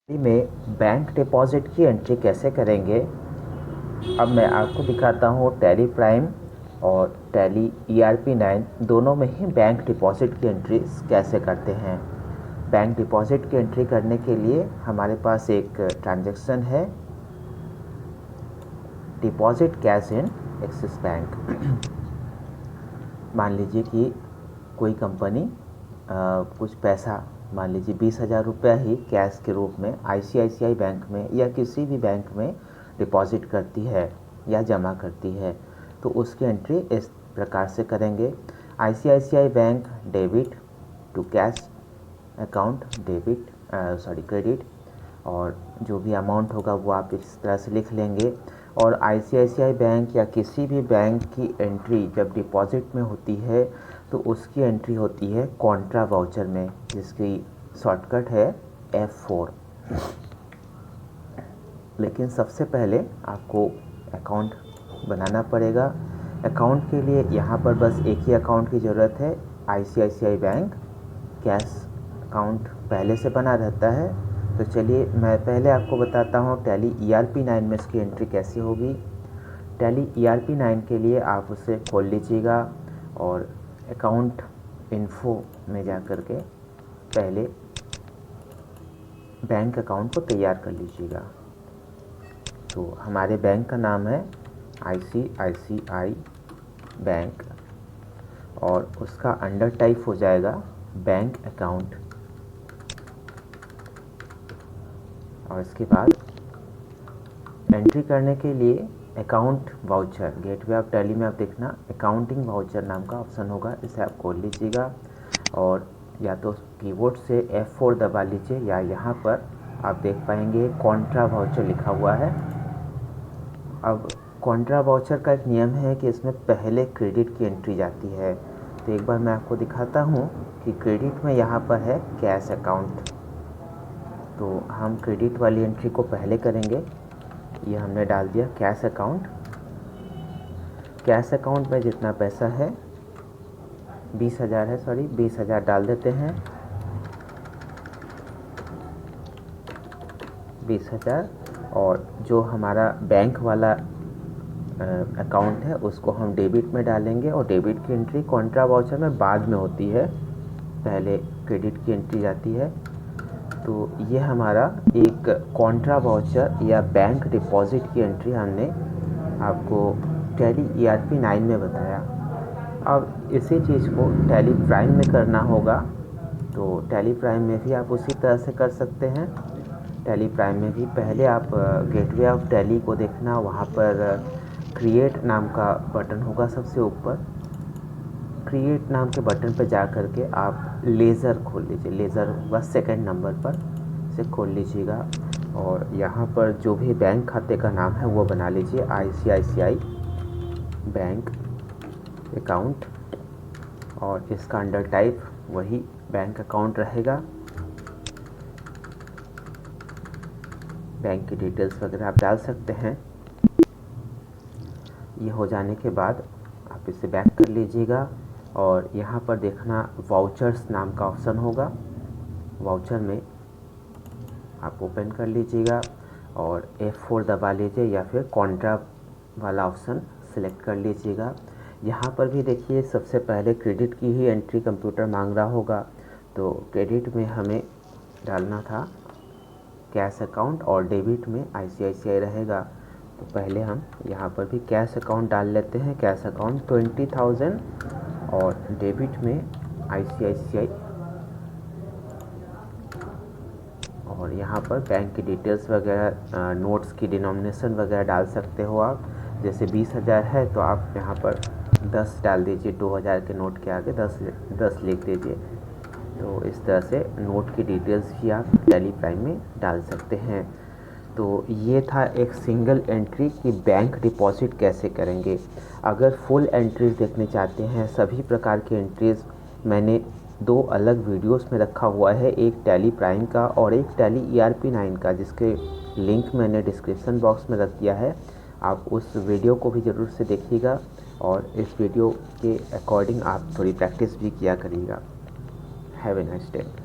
में bank deposit की entry कैसे करेंगे। अब मैं आपको दिखाता हूँ टैली प्राइम और टैली ERP9 दोनों में ही बैंक डिपॉजिट की एंट्री कैसे करते हैं। बैंक डिपॉजिट की एंट्री करने के लिए हमारे पास एक ट्रांजैक्शन है, deposit cash in axis bank. मान लीजिए कि कोई कंपनी कुछ पैसा, मान लीजिए 20,000 रुपया ही कैश के रूप में ICICI बैंक में या किसी भी बैंक में डिपॉजिट करती है या जमा करती है, तो उसकी एंट्री इस प्रकार से करेंगे। ICICI bank debit to cash account debit credit, और जो भी अमाउंट होगा वो आप इस तरह से लिख लेंगे। और ICICI बैंक या किसी भी बैंक की एंट्री जब डिपॉजिट में होती है तो उसकी एंट्री होती है कॉन्ट्रा वाउचर में, जिसकी शॉर्टकट है F4। लेकिन सबसे पहले आपको अकाउंट बनाना पड़ेगा। अकाउंट के लिए यहाँ पर बस एक ही अकाउंट की ज़रूरत है, ICICI बैंक कैश अकाउंट पहले से बना रहता है। तो चलिए मैं पहले आपको बताता हूँ टैली ERP9 में इसकी एंट्री कैसी होगी। टैली ERP9 के लिए आप उसे खोल लीजिएगा और अकाउंट इन्फो में जा कर के पहले बैंक अकाउंट को तैयार कर लीजिएगा। तो हमारे बैंक का नाम है ICICI बैंक और उसका अंडर टाइप हो जाएगा बैंक अकाउंट। और इसके बाद एंट्री करने के लिए account voucher, gateway of tally में आप देखना अकाउंटिंग वाउचर नाम का ऑप्शन होगा, इसे आप खोल लीजिएगा और या तो कीबोर्ड से F4 दबा लीजिए या यहाँ पर आप देख पाएंगे कॉन्ट्रा वाउचर लिखा हुआ है। अब कॉन्ट्रा वाउचर का एक नियम है कि इसमें पहले क्रेडिट की एंट्री जाती है। तो एक बार मैं आपको दिखाता हूँ कि क्रेडिट में यहाँ पर है कैश अकाउंट, तो हम क्रेडिट वाली एंट्री को पहले करेंगे। ये हमने डाल दिया कैश अकाउंट। कैश अकाउंट में जितना पैसा है 20,000 है, 20,000 डाल देते हैं। 20,000 और जो हमारा बैंक वाला अकाउंट है उसको हम डेबिट में डालेंगे और डेबिट की एंट्री कॉन्ट्रा वाउचर में बाद में होती है, पहले क्रेडिट की एंट्री जाती है। तो ये हमारा एक कॉन्ट्रा वाउचर या बैंक डिपॉजिट की एंट्री हमने आपको टैली ERP9 में बताया। अब इसी चीज़ को टैली प्राइम में करना होगा, तो टैली प्राइम में भी आप उसी तरह से कर सकते हैं। टैली प्राइम में भी पहले आप गेटवे ऑफ टैली को देखना, वहाँ पर क्रिएट नाम का बटन होगा सबसे ऊपर। क्रिएट नाम के बटन पर जा कर के आप लेज़र खोल लीजिए, लेज़र होगा सेकंड नंबर पर, इसे खोल लीजिएगा और यहाँ पर जो भी बैंक खाते का नाम है वो बना लीजिए ICICI बैंक अकाउंट, और इसका अंडर टाइप वही बैंक अकाउंट रहेगा। बैंक की डिटेल्स वगैरह आप डाल सकते हैं। ये हो जाने के बाद आप इसे बैक कर लीजिएगा और यहाँ पर देखना वाउचर्स नाम का ऑप्शन होगा, वाउचर में आप ओपन कर लीजिएगा और F4 दबा लीजिए या फिर कॉन्ट्रा वाला ऑप्शन सेलेक्ट कर लीजिएगा। यहाँ पर भी देखिए सबसे पहले क्रेडिट की ही एंट्री कंप्यूटर मांग रहा होगा, तो क्रेडिट में हमें डालना था कैश अकाउंट और डेबिट में ICICI रहेगा। तो पहले हम यहाँ पर भी कैश अकाउंट डाल लेते हैं, कैश अकाउंट 20,000 और डेबिट में ICICI, और यहाँ पर बैंक की डिटेल्स वगैरह नोट्स की डिनोमिनेशन वगैरह डाल सकते हो आप। जैसे 20,000 है तो आप यहाँ पर 10 डाल दीजिए, 2,000 के नोट के आगे 10 लिख दीजिए। तो इस तरह से नोट की डिटेल्स भी आप टैली प्राइम में डाल सकते हैं। तो ये था एक सिंगल एंट्री कि बैंक डिपॉजिट कैसे करेंगे। अगर फुल एंट्रीज देखने चाहते हैं, सभी प्रकार की एंट्रीज मैंने 2 अलग वीडियोस में रखा हुआ है, एक टैली प्राइम का और एक टैली ERP9 का, जिसके लिंक मैंने डिस्क्रिप्शन बॉक्स में रख दिया है। आप उस वीडियो को भी ज़रूर से देखिएगा और इस वीडियो के अकॉर्डिंग आप थोड़ी प्रैक्टिस भी किया करिएगा। Have a nice day.